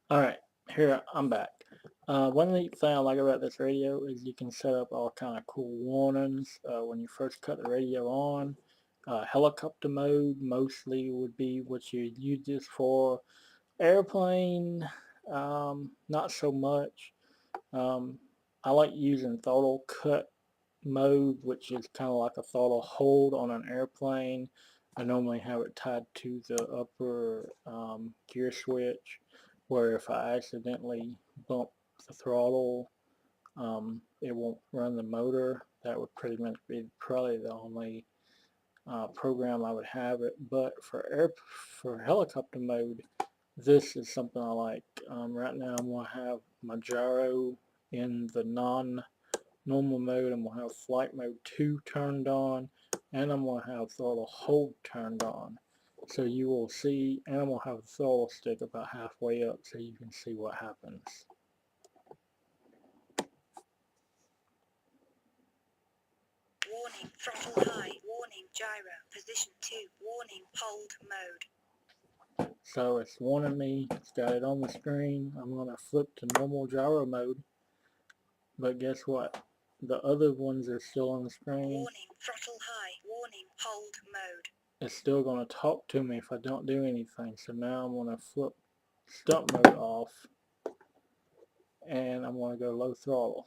Alright, here I'm back. One neat thing I like about this radio is you can set up all kind of cool warnings when you first cut the radio on. Helicopter mode mostly would be what you use this for. Airplane, not so much. Um, I like using throttle cut mode, which is kind of like a throttle hold on an airplane. I normally have it tied to the upper gear switch, where if I accidentally bump the throttle, it won't run the motor. That would pretty much be probably the only program I would have it. But for helicopter mode, this is something I like. Right now I'm going to have my gyro in the normal mode. I'm going to have flight mode 2 turned on, and I'm going to have throttle hold turned on. So you will see, and I'm going to have the throttle stick about halfway up so you can see what happens. Warning, throttle high. Warning, gyro. Position 2. Warning, hold mode. So it's warning me, it's got it on the screen. I'm going to flip to normal gyro mode. But guess what? The other ones are still on the screen. Warning, throttle high. Warning, hold mode. It's still going to talk to me if I don't do anything. So now I'm going to flip stunt mode off, and I'm going to go low throttle.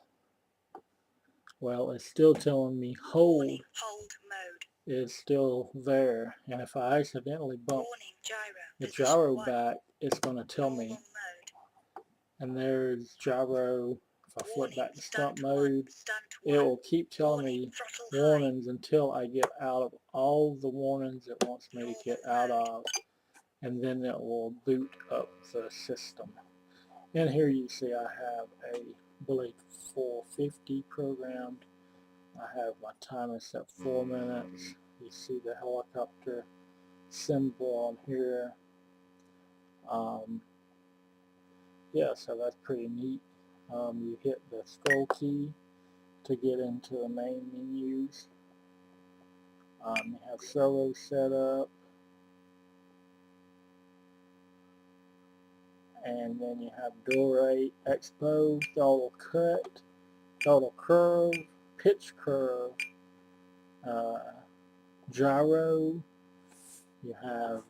Well, it's still telling me hold. Warning, hold mode is still there, and if I accidentally bump Warning, gyro. the Position gyro 1. back, it's going to tell me. Normal mode. And there's gyro. If I flip Warning, back to stunt stunt mode, 1. Stunt it 1. will keep telling Warning, me throttle warnings until I get out of all the warnings it wants me to get out of, and then it will boot up the system. And here you see I have a Blade 450 programmed. I have my timer set 4 minutes. You see the helicopter symbol on here. Yeah, so that's pretty neat. You hit the scroll key to get into the main menus. You have Servo set up, and then you have door rate, expo, throttle cut, throttle curve, pitch curve, gyro. You have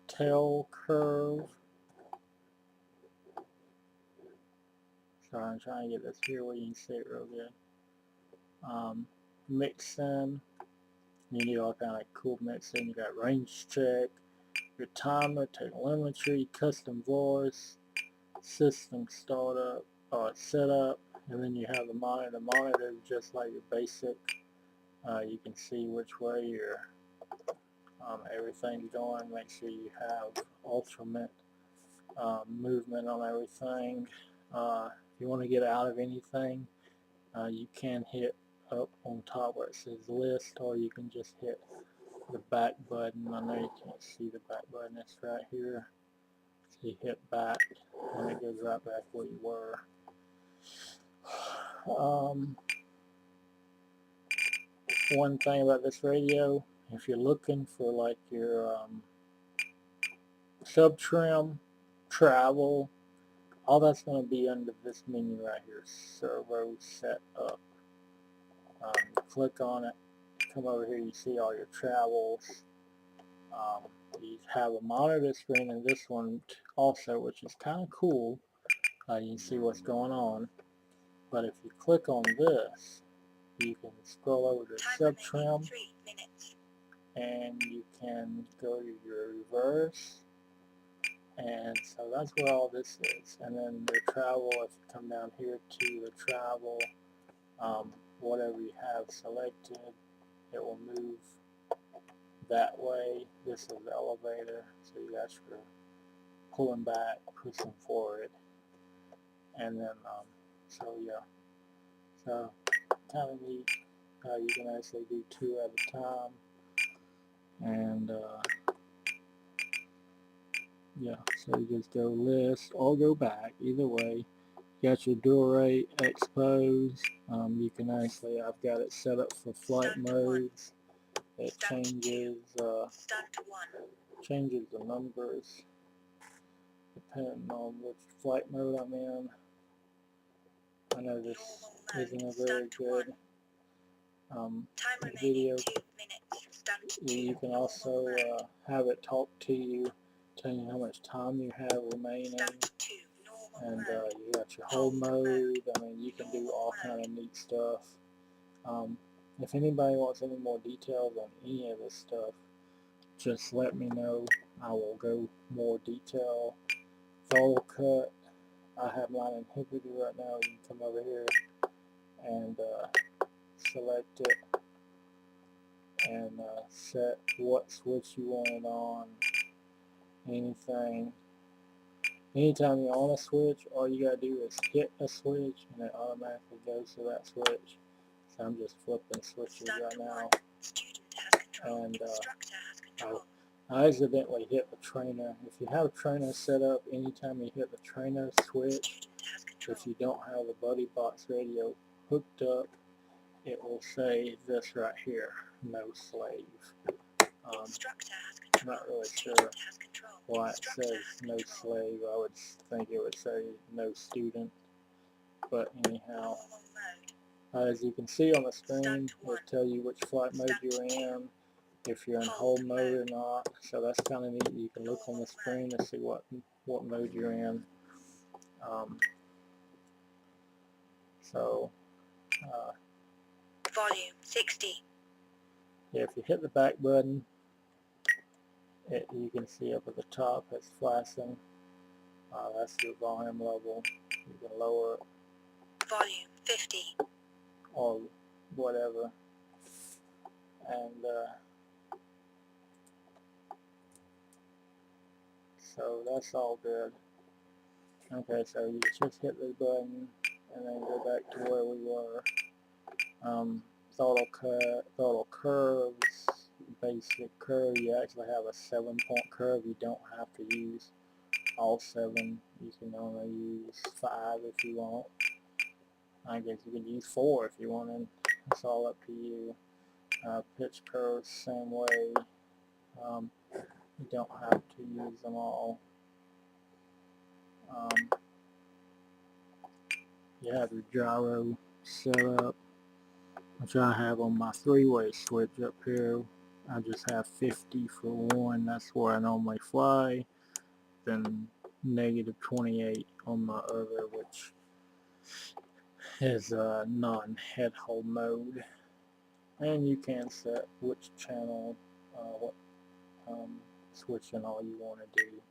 tail curve. Sorry, I'm trying to get this here where you can see it real good. Mixing. You need all kind of cool mixing. You got range check, your timer, telemetry, custom voice, system startup, setup, and then you have the monitor. The monitor is just like your basic. You can see which way your everything's going. Make sure you have ultimate movement on everything. If you want to get out of anything, you can hit up on top where it says list, or you can just hit the back button. I know you can't see the back button, it's right here. So you hit back and it goes right back where you were. One thing about this radio, if you're looking for like your sub trim, travel, all that's going to be under this menu right here, Servo Setup. Click on it, come over here, you see all your travels. You have a monitor screen in this one also, which is kind of cool. You can see what's going on. But if you click on this, you can scroll over to sub trim, and you can go to your reverse. And so that's where all this is. And then the travel, if you come down here to the travel, whatever you have selected, it will move that way. This is the elevator, so you guys are pulling back, pushing forward, and then so yeah, so kind of neat. You can actually do 2 at a time, and yeah, so you just go list or go back, either way. You got your door rate, expose. You can actually, I've got it set up for flight modes. It changes changes the numbers depending on which flight mode I'm in. I know this isn't a very good Time video. remaining 2 minutes. Stunt 2. You can also have it talk to you, tell you how much time you have remaining, Stunt 2. Normal and mode. you got your hold mode. I mean, you can do all kind of neat stuff. If anybody wants any more details on any of this stuff, just let me know. I will go more detail. Throttle cut, I have mine inhibited right now. You can come over here and select it and set what switch you want it on. Anything. Anytime you're on a switch, all you gotta do is hit a switch and it automatically goes to that switch. So I'm just flipping switches right now. Student has control. And Instructor has control. I accidentally hit the trainer. If you have a trainer set up, anytime you hit the trainer switch, if you don't have the buddy box radio hooked up, it will say this right here, no slave. I'm not really sure why it says no slave. I would think it would say no student, but anyhow, as you can see on the screen, it will tell you which flight mode you're in, if you're in hold mode or not. So that's kind of neat. You can look on the screen to see what mode you're in. Volume 60. Yeah, if you hit the back button, you can see up at the top it's flashing. That's your volume level. You can lower it. Volume 50. Or whatever. And so that's all good. Okay, so you just hit the button and then go back to where we were. Throttle cut, throttle curves, basic curve. You actually have a 7-point curve. You don't have to use all 7. You can only use 5 if you want. I guess you can use 4 if you wanted. It's all up to you. Pitch curves, same way. You don't have to use them all. You have your gyro set up, which I have on my 3-way switch up here. I just have 50 for 1. That's where I normally fly. Then -28 on my other, which is non-head hold mode. And you can set which channel, what switch and all you want to do.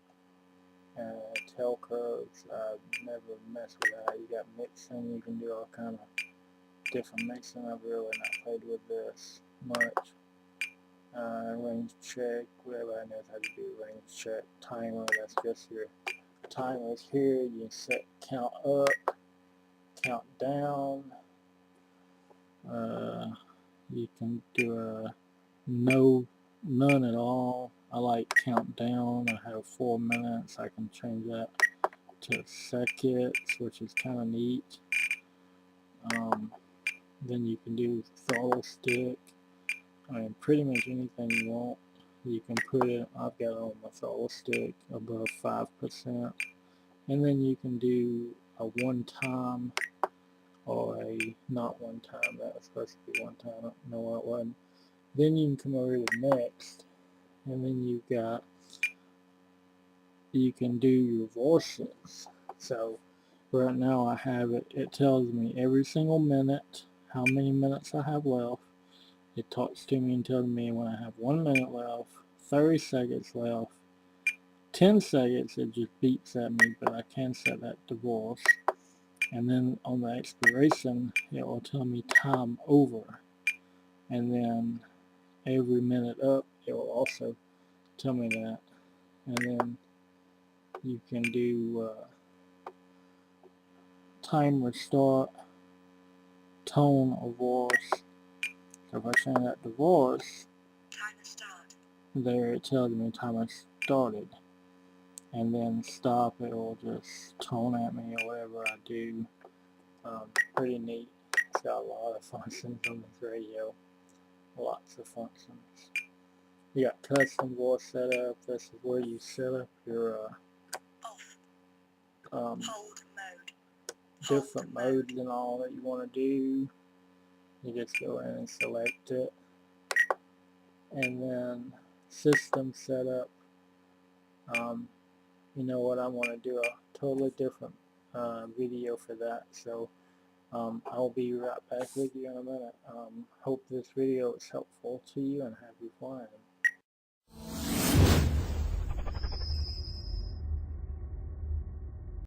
Tail curves, I've never messed with that. You got mixing, you can do all kind of different mixing. I've really not played with this much. Range check, everybody knows how to do range check. Timer, that's just your timers here. You can set count up, count down. You can do a none at all. I like count down. I have 4 minutes. I can change that to seconds, which is kind of neat. Then you can do throttle stick. I mean, pretty much anything you want. You can put it, I've got it on my throttle stick above 5%. And then you can do a one-time or a not one-time. That was supposed to be one-time. No, it wasn't. Then you can come over to next. And then you can do your voices. So right now I have it tells me every single minute how many minutes I have left. It talks to me and tells me when I have 1 minute left, 30 seconds left, 10 seconds. It just beeps at me, but I can set that to voice. And then on the expiration, it will tell me time over. And then every minute up, it will also tell me that. And then you can do time restart, tone of voice. So if I change that to voice, there it tells me timer started. And then stop, it will just tone at me or whatever I do. Pretty neat. It's got a lot of functions on this radio. Lots of functions. You got custom voice setup. This is where you set up your Off. um, Hold mode. different Hold mode. modes and all that you want to do. You just go in and select it, and then system setup. You know what, I want to do a totally different video for that, so I'll be right back with you in a minute. Hope this video is helpful to you, and happy flying.